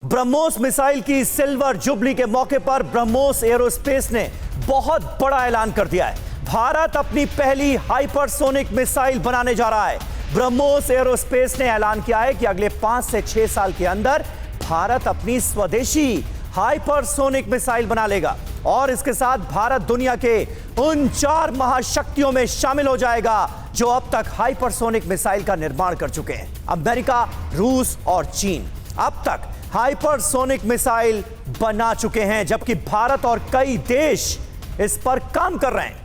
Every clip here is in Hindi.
ब्रह्मोस मिसाइल की सिल्वर जुबली के मौके पर ब्रह्मोस एरोस्पेस ने बहुत बड़ा ऐलान कर दिया है। भारत अपनी पहली हाइपरसोनिक मिसाइल बनाने जा रहा है। ब्रह्मोस एरोस्पेस ने ऐलान किया है कि अगले 5 से 6 साल के अंदर भारत अपनी स्वदेशी हाइपरसोनिक मिसाइल बना लेगा और इसके साथ भारत दुनिया के उन 4 महाशक्तियों में शामिल हो जाएगा जो अब तक हाइपरसोनिक मिसाइल का निर्माण कर चुके हैं। अमेरिका, रूस और चीन अब तक हाइपरसोनिक मिसाइल बना चुके हैं, जबकि भारत और कई देश इस पर काम कर रहे हैं।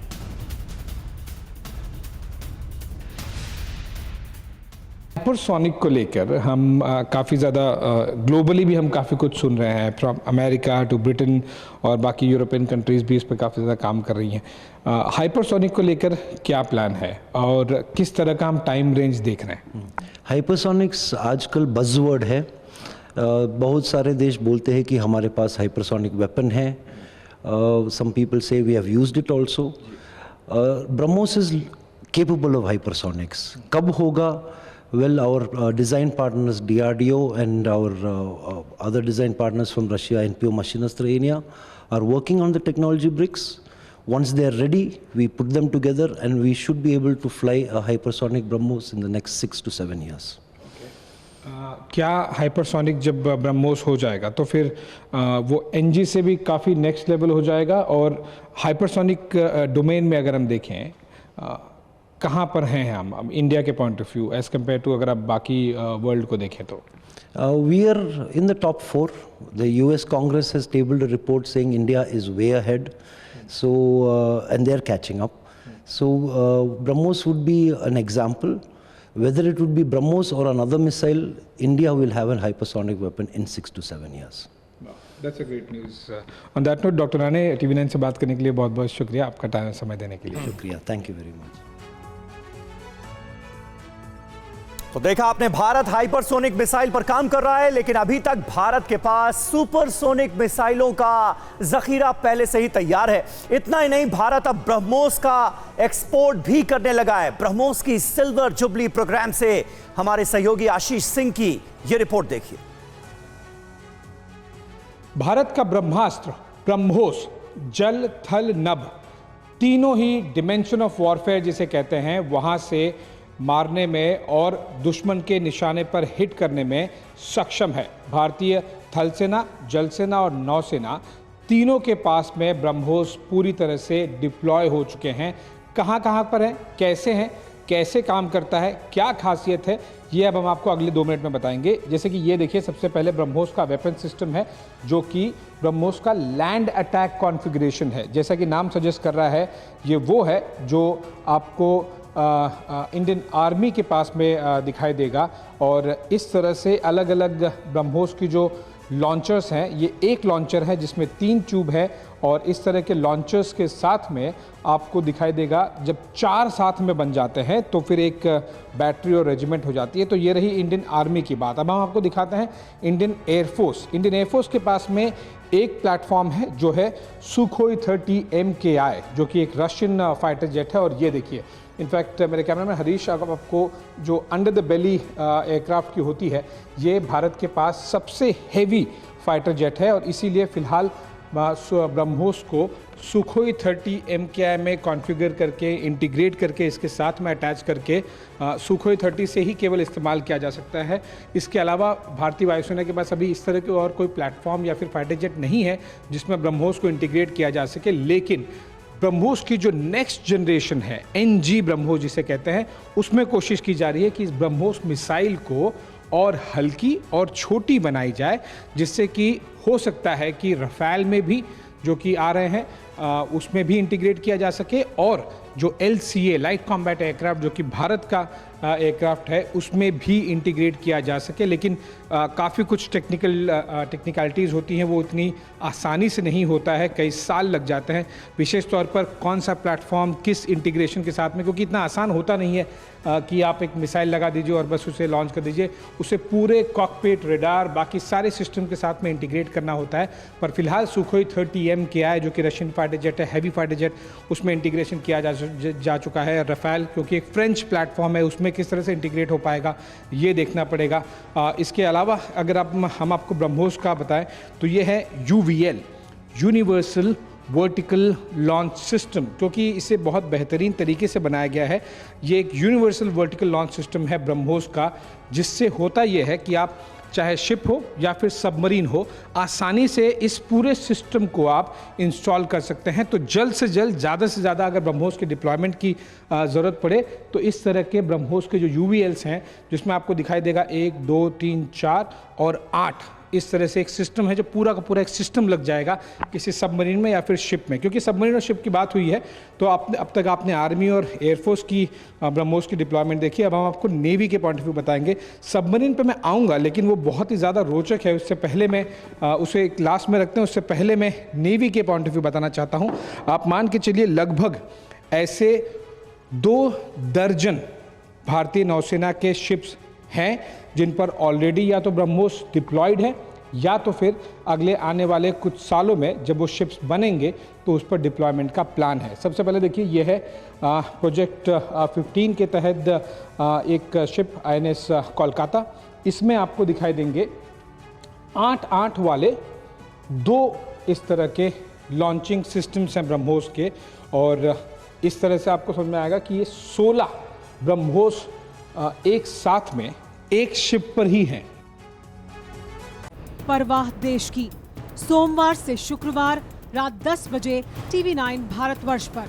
हाइपरसोनिक को लेकर हम काफ़ी ज़्यादा ग्लोबली भी हम काफ़ी कुछ सुन रहे हैं, फ्रॉम अमेरिका टू ब्रिटेन और बाकी यूरोपियन कंट्रीज़ भी इस पर काफ़ी ज़्यादा काम कर रही हैं। हाइपरसोनिक को लेकर क्या प्लान है और किस तरह का हम टाइम रेंज देख रहे हैं? हाइपरसोनिक्स आजकल बज़वर्ड है। बहुत सारे देश बोलते हैं कि हमारे पास हाइपरसोनिक वेपन है। सम पीपल से we have used it also. BrahMos is capable of hypersonics. कब होगा? Well, our design partners DRDO and our other design partners from Russia, NPO Mashinastроения, are working on the technology bricks. Once they are ready, we put them together and we should be able to fly a hypersonic BrahMos in the next 6 to 7 years. क्या हाइपरसोनिक जब ब्रह्मोस हो जाएगा तो फिर वो एनजी से भी काफ़ी नेक्स्ट लेवल हो जाएगा? और हाइपरसोनिक डोमेन में अगर हम देखें कहाँ पर हैं हम इंडिया के point of view as compare to अगर आप बाकी वर्ल्ड को देखें तो? We are in the top 4. The US Congress has tabled a report saying India is way ahead. So, and they are catching up. So, BrahMos would be an example. Whether it would be BrahMos or another missile, India will have a hypersonic weapon in 6 to 7 years. That's a great news. On that note, doctor Rane, TV9 से बात करने के लिए बहुत बहुत शुक्रिया, आपका टाइम समय देने के लिए। शुक्रिया, थैंक यू वेरी मच। तो देखा आपने, भारत हाइपरसोनिक मिसाइल पर काम कर रहा है, लेकिन अभी तक भारत के पास सुपरसोनिक मिसाइलों का जखीरा पहले से ही तैयार है। इतना ही नहीं, भारत अब ब्रह्मोस का एक्सपोर्ट भी करने लगा है। ब्रह्मोस की सिल्वर जुबली प्रोग्राम से हमारे सहयोगी आशीष सिंह की यह रिपोर्ट देखिए। भारत का ब्रह्मास्त्र ब्रह्मोस जल, थल, नभ तीनों ही डिमेंशन ऑफ वॉरफेयर जिसे कहते हैं, वहां से मारने में और दुश्मन के निशाने पर हिट करने में सक्षम है। भारतीय थल सेना, जल सेना और नौसेना तीनों के पास में ब्रह्मोस पूरी तरह से डिप्लॉय हो चुके हैं। कहाँ कहाँ पर हैं, कैसे काम करता है, क्या खासियत है, ये अब हम आपको अगले 2 मिनट में बताएंगे। जैसे कि ये देखिए, सबसे पहले ब्रह्मोस का वेपन सिस्टम है जो कि ब्रह्मोस का लैंड अटैक कॉन्फ़िगरेशन है। जैसा कि नाम सजेस्ट कर रहा है, ये वो है जो आपको इंडियन आर्मी के पास में दिखाई देगा। और इस तरह से अलग अलग ब्रह्मोस की जो लॉन्चर्स हैं, ये एक लॉन्चर है जिसमें 3 ट्यूब है और इस तरह के लॉन्चर्स के साथ में आपको दिखाई देगा जब 4 साथ में बन जाते हैं तो फिर एक बैटरी और रेजिमेंट हो जाती है। तो ये रही इंडियन आर्मी की बात। अब हम आपको दिखाते हैं इंडियन एयरफोर्स। इंडियन एयरफोर्स के पास में एक प्लेटफॉर्म है जो है सुखोई 30 MKI, जो कि एक रशियन फाइटर जेट है। और ये देखिए, इनफैक्ट मेरे कैमरा में हरीश, आपको जो अंडर द बेली एयरक्राफ्ट की होती है, ये भारत के पास सबसे हेवी फाइटर जेट है और इसीलिए फ़िलहाल ब्रह्मोस को सुखोई 30 MKI में कॉन्फ़िगर करके, इंटीग्रेट करके, इसके साथ में अटैच करके सुखोई 30 से ही केवल इस्तेमाल किया जा सकता है। इसके अलावा भारतीय वायुसेना के पास अभी इस तरह के और कोई प्लेटफॉर्म या फिर फाइटर जेट नहीं है जिसमें ब्रह्मोस को इंटीग्रेट किया जा सके। लेकिन ब्रह्मोस की जो नेक्स्ट जनरेशन है, NG ब्रह्मोस जिसे कहते हैं, उसमें कोशिश की जा रही है कि इस ब्रह्मोस मिसाइल को और हल्की और छोटी बनाई जाए, जिससे कि हो सकता है कि रफाल में भी जो कि आ रहे हैं उसमें भी इंटीग्रेट किया जा सके और जो LCA लाइट कॉम्बैट एयरक्राफ्ट जो कि भारत का एयरक्राफ्ट है उसमें भी इंटीग्रेट किया जा सके। लेकिन काफ़ी कुछ टेक्निकलिटीज़ होती हैं, वो इतनी आसानी से नहीं होता है, कई साल लग जाते हैं। विशेष तौर पर कौन सा प्लेटफॉर्म किस इंटीग्रेशन के साथ में, क्योंकि इतना आसान होता नहीं है कि आप एक मिसाइल लगा दीजिए और बस उसे लॉन्च कर दीजिए। उसे पूरे कॉकपिट, रेडार, बाकी सारे सिस्टम के साथ में इंटीग्रेट करना होता है। पर फिलहाल सुखोई 30 MKI जो कि रशियन फाइटर जेट है, हैवी फाइटर जेट, उसमें इंटीग्रेशन किया जा चुका है। रफाल क्योंकि एक फ्रेंच प्लेटफॉर्म है, उसमें किस तरह से इंटीग्रेट हो पाएगा, ये देखना पड़ेगा। इसके अलावा अगर हम आपको ब्रह्मोस का बताएं तो ये है UVL, universal vertical launch system, क्योंकि इसे बहुत बेहतरीन तरीके से बनाया गया है। ये एक यूनिवर्सल वर्टिकल लॉन्च सिस्टम है ब्रह्मोस का, जिससे होता यह है कि आप चाहे शिप हो या फिर सबमरीन हो, आसानी से इस पूरे सिस्टम को आप इंस्टॉल कर सकते हैं। तो जल्द से जल्द, ज़्यादा से ज़्यादा अगर ब्रह्मोस के डिप्लॉयमेंट की ज़रूरत पड़े तो इस तरह के ब्रह्मोस के जो UVLs हैं, जिसमें आपको दिखाई देगा 1 2 3 4 और 8, इस तरह से एक सिस्टम है जो पूरा का पूरा एक सिस्टम लग जाएगा किसी सबमरीन में या फिर शिप में। क्योंकि सबमरीन और शिप की बात हुई है तो अब तक आपने आर्मी और एयरफोर्स की ब्रह्मोस की डिप्लॉयमेंट देखी। अब हम आपको नेवी के पॉइंट ऑफ व्यू बताएंगे। सबमरीन पे मैं आऊँगा, लेकिन वो बहुत ही ज़्यादा रोचक है। उससे पहले मैं उसे एक लास्ट में रखते हैं, उससे पहले मैं नेवी के पॉइंट ऑफ व्यू बताना चाहता हूँ। आप मान के चलिए लगभग ऐसे 2 दर्जन भारतीय नौसेना के शिप्स हैं जिन पर ऑलरेडी या तो ब्रह्मोस डिप्लॉयड है या तो फिर अगले आने वाले कुछ सालों में जब वो शिप्स बनेंगे तो उस पर डिप्लॉयमेंट का प्लान है। सबसे पहले देखिए, ये है प्रोजेक्ट 15 के तहत एक शिप INS कोलकाता। इसमें आपको दिखाई देंगे 8 वाले 2 इस तरह के लॉन्चिंग सिस्टम्स हैं ब्रह्मोस के, और इस तरह से आपको समझ में आएगा कि ये 16 ब्रह्मोस एक साथ में एक शिप पर ही हैं। परवाह देश की, सोमवार से शुक्रवार रात 10 बजे TV9 भारतवर्ष पर।